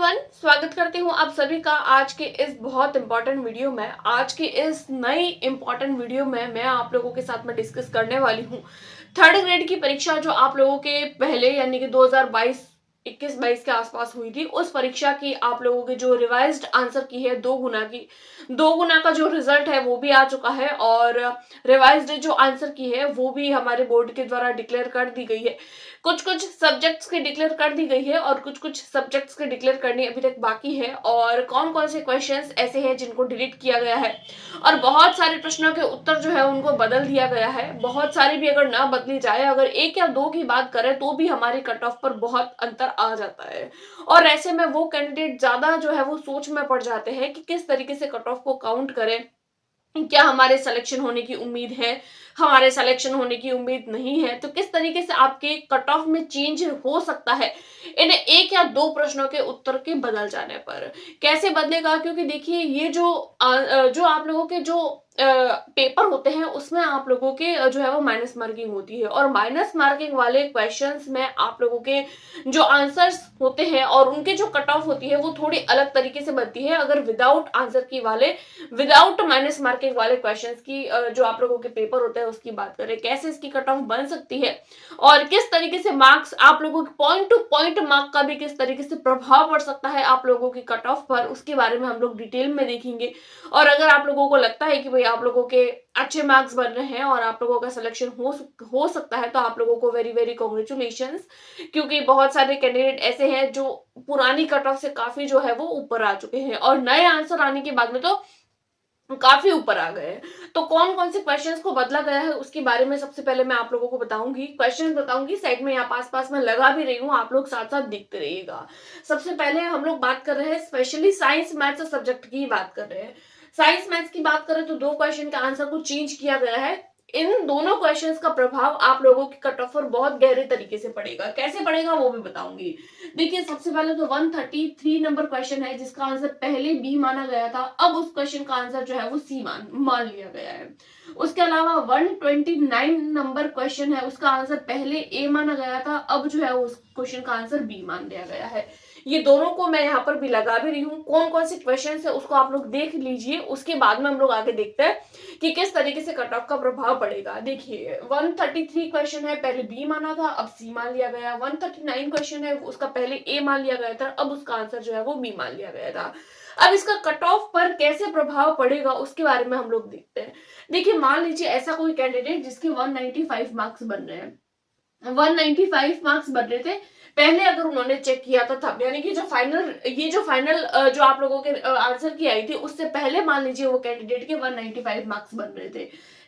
Everyone, स्वागत करती हूँ आप सभी का आज के इस बहुत इंपॉर्टेंट वीडियो में। आज की इस नई इंपॉर्टेंट वीडियो में मैं आप लोगों के साथ में डिस्कस करने वाली हूँ थर्ड ग्रेड की परीक्षा जो आप लोगों के पहले यानी कि 2022 21-22 के आसपास हुई थी। उस परीक्षा की आप लोगों के जो रिवाइज्ड आंसर की है दो गुना का जो रिजल्ट है वो भी आ चुका है और रिवाइज्ड जो आंसर की है वो भी हमारे बोर्ड के द्वारा डिक्लेयर कर दी गई है। कुछ कुछ सब्जेक्ट्स के डिक्लेयर कर दी गई है और कुछ कुछ सब्जेक्ट्स के डिक्लेयर करनी अभी तक बाकी है। और कौन कौन से क्वेश्चंस ऐसे हैं जिनको डिलीट किया गया है और बहुत सारे प्रश्नों के उत्तर जो है उनको बदल दिया गया है। बहुत सारी भी अगर ना बदली जाए, अगर एक या दो की बात करें तो भी हमारी कट ऑफ पर बहुत अंतर आ जाता है। और ऐसे में वो कैंडिडेट ज्यादा जो है वो सोच में पड़ जाते हैं कि किस तरीके से कट ऑफ को काउंट करें, क्या हमारे सिलेक्शन होने की उम्मीद है, हमारे सिलेक्शन होने की उम्मीद नहीं है, तो किस तरीके से आपके कट ऑफ में चेंज हो सकता है इन एक या दो प्रश्नों के उत्तर के बदल जाने पर। कैसे बदलेगा, क्योंकि देखिए ये जो आप लोगों के जो पेपर होते हैं उसमें आप लोगों के जो है वो माइनस मार्किंग होती है और माइनस मार्किंग वाले क्वेश्चंस में आप लोगों के जो आंसर्स होते हैं और उनके जो कट ऑफ होती है वो थोड़ी अलग तरीके से बनती है। अगर विदाउट माइनस मार्किंग वाले क्वेश्चंस की जो आप लोगों के पेपर होते हैं उसकी बात करें, कैसे इसकी कट ऑफ बन सकती है और किस तरीके से मार्क्स आप लोगों के पॉइंट टू पॉइंट मार्क का भी किस तरीके से प्रभाव पड़ सकता है आप लोगों की कट ऑफ पर, उसके बारे में हम लोग डिटेल में देखेंगे। और अगर आप लोगों को लगता है कि भाई आप लोगों के अच्छे मार्क्स बन रहे हैं और आप लोगों का सिलेक्शन हो सकता है तो आप लोगों को वेरी वेरी कॉन्ग्रेचुलेशंस, क्योंकि बहुत सारे कैंडिडेट ऐसे हैं जो पुरानी कट ऑफ से काफी जो है वो ऊपर आ चुके हैं और नए आंसर आने के बाद में तो काफी ऊपर आ गए हैं। तो कौन कौन से क्वेश्चंस को बदला गया है उसके बारे में सबसे पहले मैं आप लोगों को बताऊंगी, क्वेश्चन बताऊंगी, साइड में यहाँ पास पास में लगा भी रही हूँ, आप लोग साथ साथ देखते रहिएगा। सबसे पहले हम लोग बात कर रहे हैं स्पेशली साइंस मैथ्स सब्जेक्ट की बात कर रहे हैं। साइंस मैथ्स की बात करें तो दो क्वेश्चन का आंसर को चेंज किया गया है। इन दोनों क्वेश्चंस का प्रभाव आप लोगों की कट ऑफ पर बहुत गहरे तरीके से पड़ेगा। कैसे पड़ेगा वो भी बताऊंगी। देखिए सबसे पहले तो 133 नंबर क्वेश्चन है जिसका आंसर पहले बी माना गया था, अब उस क्वेश्चन का आंसर जो है वो सी मान लिया गया है। उसके अलावा 129 नंबर क्वेश्चन है, उसका आंसर पहले ए माना गया था, अब जो है उस क्वेश्चन का आंसर बी मान लिया गया है। ये दोनों को मैं यहाँ पर भी लगा भी रही हूँ। कौन कौन से क्वेश्चन है उसको आप लोग देख लीजिए, उसके बाद में हम लोग आगे देखते हैं कि किस तरीके से कट ऑफ का प्रभाव पड़ेगा। देखिए 133 क्वेश्चन है, पहले बी माना था अब सी मान लिया गया। 139 क्वेश्चन है, उसका पहले ए मान लिया गया था, अब उसका आंसर जो है वो बी मान लिया गया था। अब इसका कट ऑफ पर कैसे प्रभाव पड़ेगा उसके बारे में हम लोग देखते हैं। देखिए मान लीजिए ऐसा कोई कैंडिडेट जिसके 195 मार्क्स बन रहे हैं, 195 मार्क्स बन रहे थे पहले, अगर उन्होंने चेक किया था तब, यानी कि जो फाइनल जो आप लोगों के आंसर की आई थी उससे पहले मान लीजिए वो कैंडिडेट के 195 मार्क्स बन रहे थे।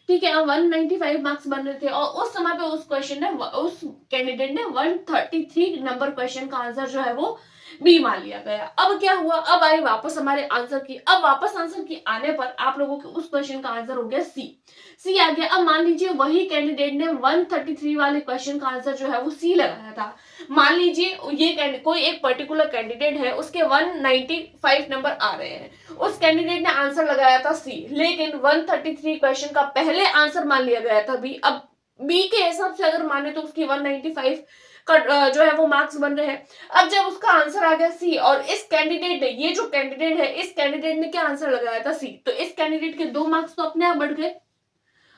ठीक है, 195 मार्क्स बन रहे थे और उस समय पे उस कैंडिडेट ने 133 नंबर क्वेश्चन का आंसर जो है वो बी मान लिया गया। अब क्या हुआ, अब आई वापस हमारे आंसर की, अब वापस आंसर की आने पर आप लोगों के उस क्वेश्चन का आंसर हो गया सी आ गया। अब मान लीजिए वही कैंडिडेट ने 133 वाले क्वेश्चन का आंसर जो है वो सी लगाया था। मान लीजिए ये कोई एक पर्टिकुलर कैंडिडेट है, उसके 195 नंबर आ रहे हैं, उस कैंडिडेट ने आंसर लगाया था सी, लेकिन 133 क्वेश्चन का पहले आंसर मान लिया गया था बी। अब बी के हिसाब से अगर माने तो उसकी 195 का जो है वो मार्क्स बन रहे हैं। अब जब उसका आंसर आ गया सी और इस कैंडिडेट ने, ये जो कैंडिडेट है इस कैंडिडेट ने क्या आंसर लगाया था सी, तो इस कैंडिडेट के 2 मार्क्स तो अपने आप बढ़ गए,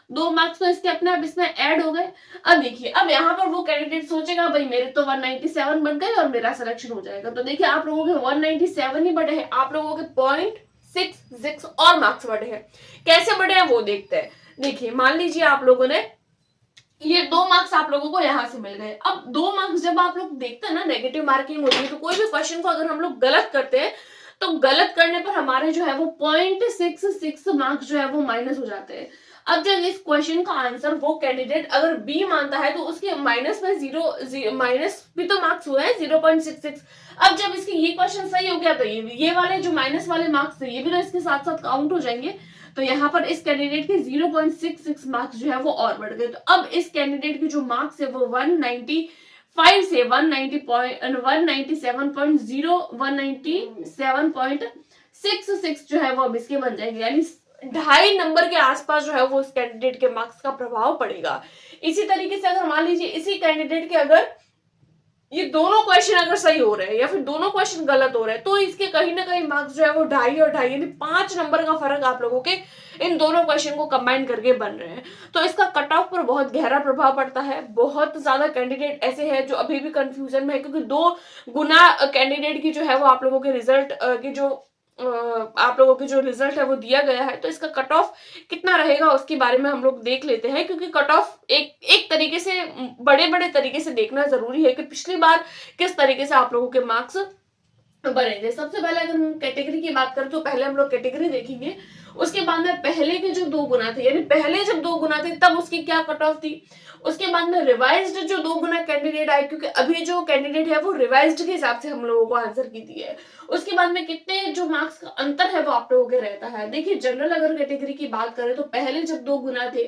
2 मार्क्स तो इसके अपने आप इसमें ऐड हो गए। अब देखिए अब यहाँ पर वो कैंडिडेट सोचेगा भाई मेरे तो 197 बन गए और मेरा सिलेक्शन हो जाएगा। तो देखिए आप लोगों के 197 ही बढ़े हैं, आप लोगों के 0.66 और मार्क्स बढ़े हैं। कैसे बढ़े हैं वो देखते हैं। देखिए मान लीजिए आप लोगों ने ये 2 मार्क्स आप लोगों को यहां से मिल गए। अब 2 मार्क्स जब आप लोग देखते हैं ना, नेगेटिव मार्किंग होती है, तो कोई भी क्वेश्चन को अगर हम लोग गलत करते हैं तो गलत करने पर हमारे जो है वो 0.66 मार्क्स जो है वो माइनस हो जाते हैं। अब जब इस क्वेश्चन का आंसर वो कैंडिडेट अगर बी मानता है तो उसके माइनस में माइनस भी तो मार्क्स हुए हैं 0.66। अब जब इसके ये क्वेश्चन सही हो गया तो ये वाले जो माइनस वाले मार्क्स थे ये भी तो इसके साथ साथ काउंट हो जाएंगे। तो यहाँ पर इस कैंडिडेट के 0.66 मार्क्स जो है वो और बढ़ गए। तो अब इस कैंडिडेट के जो मार्क्स है वो 195 से 197.66 जो है वो अब इसके बन जाएंगे, यानी 2.5 नंबर के आसपास जो है वो इस कैंडिडेट के मार्क्स का प्रभाव पड़ेगा। इसी तरीके से अगर मान लीजिए इसी कैंडिडेट के अगर ये दोनों क्वेश्चन अगर सही हो रहे हैं या फिर दोनों क्वेश्चन गलत हो रहे हैं तो इसके कहीं ना कहीं मार्क्स जो है वो 2.5 और 2.5 यानी 5 नंबर का फर्क आप लोगों के इन दोनों क्वेश्चन को कंबाइन करके बन रहे हैं। तो इसका कट ऑफ पर बहुत गहरा प्रभाव पड़ता है। बहुत ज्यादा कैंडिडेट ऐसे हैं जो अभी भी कंफ्यूजन में है, क्योंकि 2 गुना कैंडिडेट की जो है वो आप लोगों के रिजल्ट की जो आप लोगों की जो रिजल्ट है वो दिया गया है। तो इसका कट ऑफ कितना रहेगा उसके बारे में हम लोग देख लेते हैं, क्योंकि कट ऑफ एक एक तरीके से बड़े बड़े तरीके से देखना जरूरी है कि पिछली बार किस तरीके से आप लोगों के मार्क्स बने थे। सबसे पहले अगर हम कैटेगरी की बात करें तो पहले हम लोग कैटेगरी देखेंगे, उसके बाद में पहले के जो 2 गुना थे, यानी पहले जब 2 गुना थे तब उसकी क्या कट ऑफ थी। उसके बाद में रिवाइज्ड जो 2 गुना कैंडिडेट आए, क्योंकि अभी जो कैंडिडेट है वो रिवाइज्ड के हिसाब से हम लोगों को आंसर की दी है। उसके बाद में कितने जो मार्क्स का अंतर है वो आप लोगों के रहता है। देखिए जनरल अगर कैटेगरी की बात करें तो पहले जब 2 गुना थे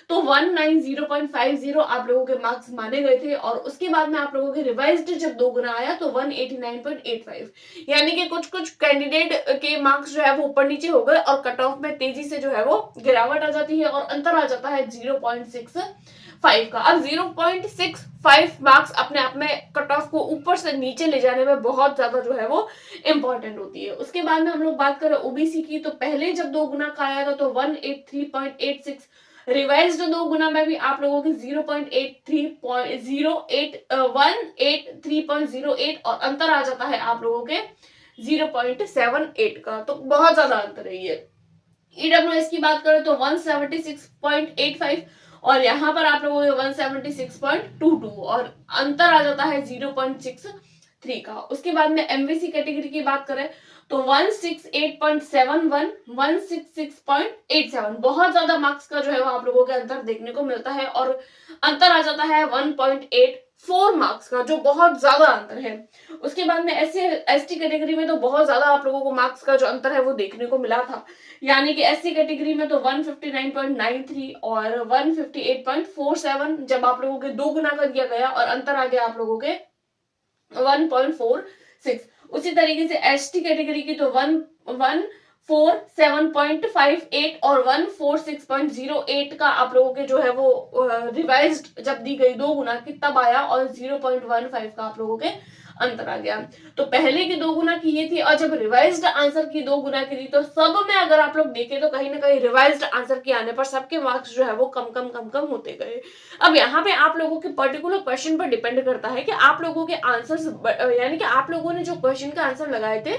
तो 190.50 आप लोगों के मार्क्स माने गए थे, और उसके बाद में आप लोगों के रिवाइज्ड जब 2 गुना आया तो 189.85, यानी कि कुछ कुछ कैंडिडेट के मार्क्स जो है वो ऊपर नीचे हो गए और कट ऑफ में तेजी से जो है वो गिरावट आ जाती है और अंतर आ जाता है 0.65 का। अब 0.65 मार्क्स अपने आप में कट ऑफ को ऊपर से नीचे ले जाने में बहुत ज्यादा जो है वो इंपॉर्टेंट होती है। उसके बाद में हम लोग बात करें ओबीसी की, तो पहले जब 2 गुना का आया था तो 183.86, रिवाइज्ड 2 गुना में भी आप लोगों की 183.08 और अंतर आ जाता है आप लोगों के 0.78 का। तो बहुत ज्यादा अंतर है ये। ईडब्ल्यूएस की बात करें तो 176.85 और यहाँ पर आप लोगों के 176.22 और अंतर आ जाता है 0.63 का। उसके बाद में एमवीसी कैटेगरी की बात करें तो 168.71 166.87, बहुत ज्यादा मार्क्स का जो है वो आप लोगों के अंतर देखने को मिलता है और अंतर आ जाता है 1.84 मार्क्स का, जो बहुत ज्यादा अंतर है। उसके बाद में ऐसे एसटी कैटेगरी में तो बहुत ज्यादा आप लोगों को मार्क्स का जो अंतर है वो देखने को मिला था, यानी कि एससी कैटेगरी में तो 159.93 और 158.47 जब आप लोगों के 2 गुना कर दिया गया और अंतर आ गया आप लोगों के 1.46। उसी तरीके से एसटी कैटेगरी की तो 147.58 और 146.08 का आप लोगों के जो है वो रिवाइज्ड जब दी गई 2 गुना की तब आया और 0.15 का आप लोगों के अंतर आ गया। तो पहले की 2 गुना की ये थी और जब रिवाइज्ड आंसर की 2 गुना की थी तो सब में अगर आप लोग देखें तो कहीं ना कहीं रिवाइज्ड आंसर के आने पर सबके मार्क्स जो है वो कम कम कम कम होते गए। अब यहाँ पे आप लोगों के पर्टिकुलर क्वेश्चन पर डिपेंड करता है कि आप लोगों के आंसर्स, यानी कि आप लोगों ने जो क्वेश्चन का आंसर लगाए थे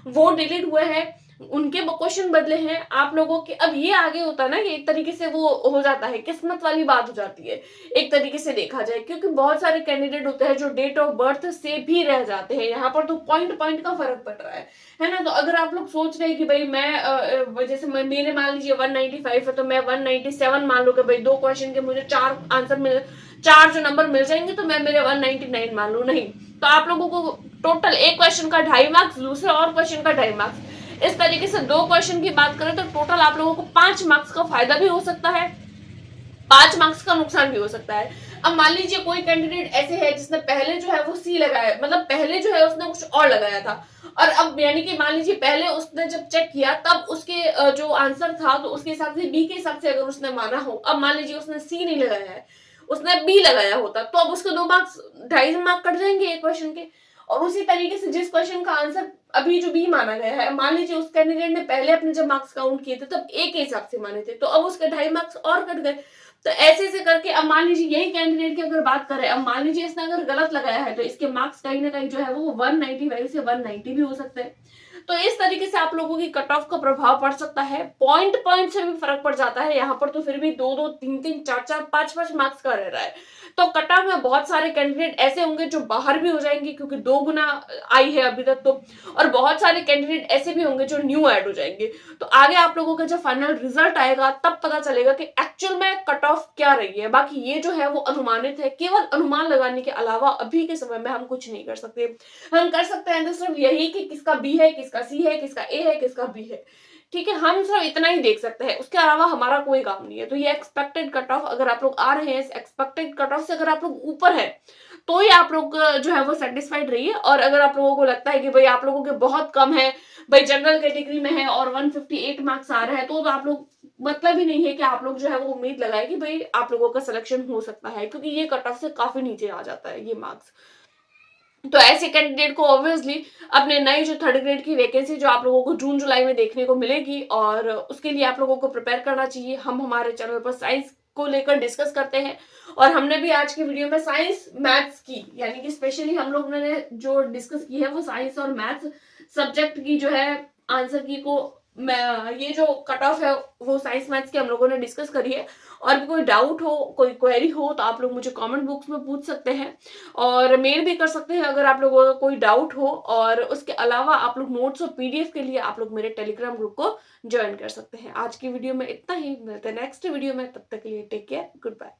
वो डिलीट हुए हैं, उनके क्वेश्चन बदले हैं आप लोगों के। अब ये आगे होता है ना कि एक तरीके से वो हो जाता है, किस्मत वाली बात हो जाती है एक तरीके से देखा जाए, क्योंकि बहुत सारे कैंडिडेट होते हैं जो डेट ऑफ बर्थ से भी रह जाते हैं। यहाँ पर तो पॉइंट पॉइंट का फर्क पड़ रहा है ना। तो अगर आप लोग सोच रहे हैं कि भाई मैं जैसे मेरे मान लीजिए 195 है तो मैं 197 मान लू कि भाई 2 क्वेश्चन के मुझे 4 जो नंबर मिल जाएंगे तो मैं मेरे 199 मान लू, नहीं। तो आप लोगों को टोटल एक क्वेश्चन का 2.5 मार्क्स, दूसरे और क्वेश्चन का 2.5 मार्क्स, इस तरीके से 2 क्वेश्चन की बात करें तो टोटल आप लोगों को 5 मार्क्स का फायदा भी हो सकता है, 5 मार्क्स का नुकसान भी हो सकता है। अब मान लीजिए कोई कैंडिडेट ऐसे है जिसने पहले जो है वो सी लगाया, मतलब पहले जो है उसने कुछ और लगाया था, और अब यानी कि मान लीजिए पहले उसने जब चेक किया तब उसके जो आंसर था तो उसके हिसाब से बी के हिसाब से अगर उसने माना हो, अब मान लीजिए उसने सी नहीं लगाया है, उसने बी लगाया होता, तो अब उसके 2 मार्क्स 2.5 मार्क कट जाएंगे एक क्वेश्चन के। और उसी तरीके से जिस क्वेश्चन का आंसर अभी जो बी माना गया है, मान लीजिए उस कैंडिडेट ने पहले अपने जब मार्क्स काउंट किए थे तब ए के हिसाब से माने थे, तो अब उसके 2.5 मार्क्स और कट गए। तो ऐसे ऐसे करके अब मान लीजिए यही कैंडिडेट की अगर बात करें, अब मान लीजिए इसने अगर गलत लगाया है तो इसके मार्क्स कहीं ना कहीं जो है वो 195 से 190 भी हो सकते हैं। तो इस तरीके से आप लोगों की कट ऑफ का प्रभाव पड़ सकता है, पॉइंट पॉइंट से भी फर्क पड़ जाता है। यहाँ पर तो फिर भी 2 2 3 3 4 4 5 5 मार्क्स का रह रहा है। तो कट ऑफ में बहुत सारे कैंडिडेट ऐसे होंगे जो बाहर भी हो जाएंगे क्योंकि 2 गुना आई है अभी तक तो, और बहुत सारे कैंडिडेट ऐसे भी होंगे जो न्यू ऐड हो जाएंगे। तो आगे आप लोगों का जब फाइनल रिजल्ट आएगा तब पता चलेगा कि एक्चुअल में कट ऑफ क्या रही है। बाकी ये जो है वो अनुमानित है, केवल अनुमान लगाने के अलावा अभी के समय में हम कुछ नहीं कर सकते। हम कर सकते हैं तो सिर्फ यही कि किसका बी है, किसका सी है, किसका ए है, किसका बी है, ठीक है। हम सिर्फ इतना ही देख सकते हैं, उसके अलावा हमारा कोई काम नहीं है। तो ये एक्सपेक्टेड कट ऑफ अगर आप लोग आ रहे हैं, एक्सपेक्टेड कट ऑफ से अगर आप लोग ऊपर है तो ही आप लोग जो है वो सेटिस्फाइड रहिए। और अगर आप लोगों को लगता है कि भाई आप लोगों के बहुत कम है, भाई जनरल कैटेगरी में है और 158 मार्क्स आ रहा है, तो आप लोग मतलब ही नहीं है कि आप लोग जो है वो उम्मीद लगाए कि भाई आप लोगों का सिलेक्शन हो सकता है, क्योंकि ये कट ऑफ से काफी नीचे आ जाता है ये मार्क्स। तो ऐसे कैंडिडेट को ऑब्वियसली अपने नई जो थर्ड ग्रेड की वैकेंसी जो आप लोगों को जून जुलाई में देखने को मिलेगी, और उसके लिए आप लोगों को प्रिपेयर करना चाहिए। हम हमारे चैनल पर साइंस को लेकर डिस्कस करते हैं, और हमने भी आज की वीडियो में साइंस मैथ्स की, यानी कि स्पेशली हम लोग ने जो डिस्कस की है वो साइंस और मैथ्स सब्जेक्ट की जो है आंसर की को ये जो कट ऑफ है वो साइंस मैथ्स की हम लोगों ने डिस्कस करी है। और भी कोई डाउट हो, कोई क्वेरी हो, तो आप लोग मुझे कमेंट बॉक्स में पूछ सकते हैं, और मेल भी कर सकते हैं अगर आप लोगों का कोई डाउट हो। और उसके अलावा आप लोग नोट्स और पीडीएफ के लिए आप लोग मेरे टेलीग्राम ग्रुप को ज्वाइन कर सकते हैं। आज की वीडियो में इतना ही, मिलते हैं नेक्स्ट वीडियो में, तब तक के लिए टेक केयर, गुड बाय।